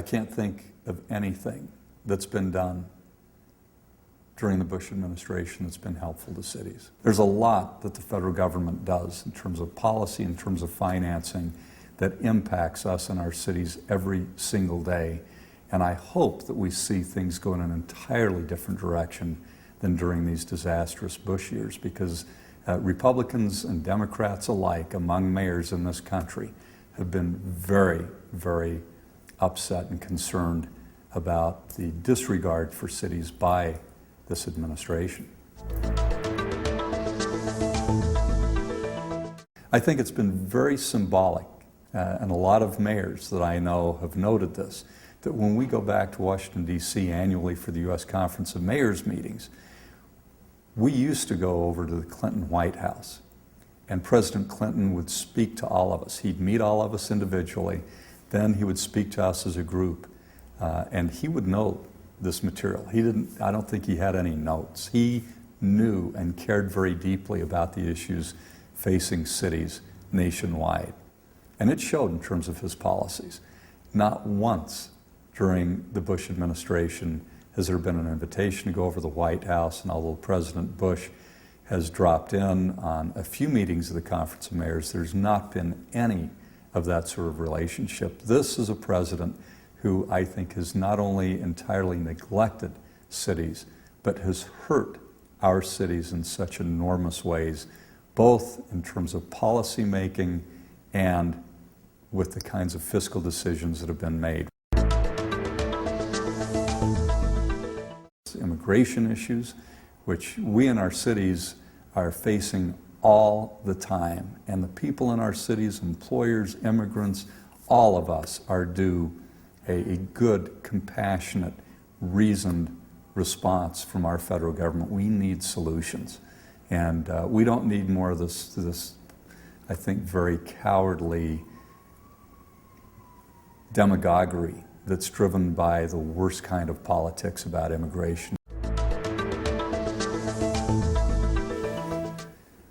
can't think of anything that's been done during the Bush administration that's been helpful to cities. There's a lot that the federal government does in terms of policy, in terms of financing, that impacts us and our cities every single day. And I hope that we see things go in an entirely different direction than during these disastrous Bush years, because Republicans and Democrats alike among mayors in this country have been very, very upset and concerned about the disregard for cities by this administration. I think it's been very symbolic, and a lot of mayors that I know have noted this, that when we go back to Washington, D.C. annually for the U.S. Conference of Mayors meetings, we used to go over to the Clinton White House, and President Clinton would speak to all of us. He'd meet all of us individually, then he would speak to us as a group, and he would know this material. I don't think he had any notes. He knew and cared very deeply about the issues facing cities nationwide. And it showed in terms of his policies. Not once during the Bush administration has there been an invitation to go over to the White House, and although President Bush has dropped in on a few meetings of the Conference of Mayors, there's not been any of that sort of relationship. This is a president who I think has not only entirely neglected cities, but has hurt our cities in such enormous ways, both in terms of policy making and with the kinds of fiscal decisions that have been made. Immigration issues, which we in our cities are facing all the time, and the people in our cities, employers, immigrants, all of us are due a good, compassionate, reasoned response from our federal government. We need solutions. And we don't need more of this, I think, very cowardly demagoguery that's driven by the worst kind of politics about immigration.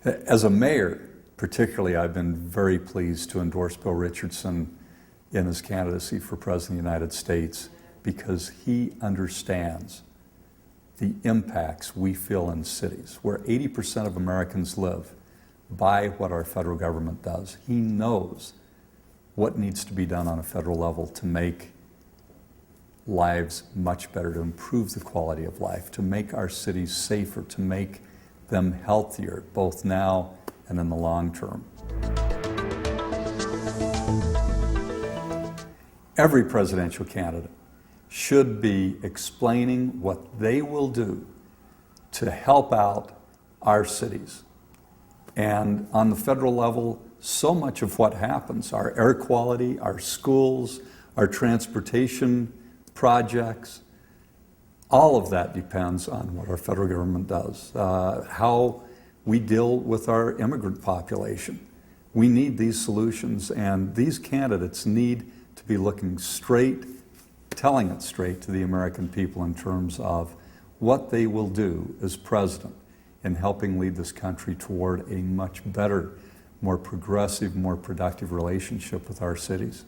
As a mayor, particularly, I've been very pleased to endorse Bill Richardson in his candidacy for President of the United States, because he understands the impacts we feel in cities, where 80% of Americans live, by what our federal government does. He knows what needs to be done on a federal level to make lives much better, to improve the quality of life, to make our cities safer, to make them healthier, both now and in the long term. Every presidential candidate should be explaining what they will do to help out our cities. And on the federal level, so much of what happens, our air quality, our schools, our transportation projects, all of that depends on what our federal government does, how we deal with our immigrant population. We need these solutions, and these candidates need to be looking straight, telling it straight to the American people in terms of what they will do as president in helping lead this country toward a much better, more progressive, more productive relationship with our cities.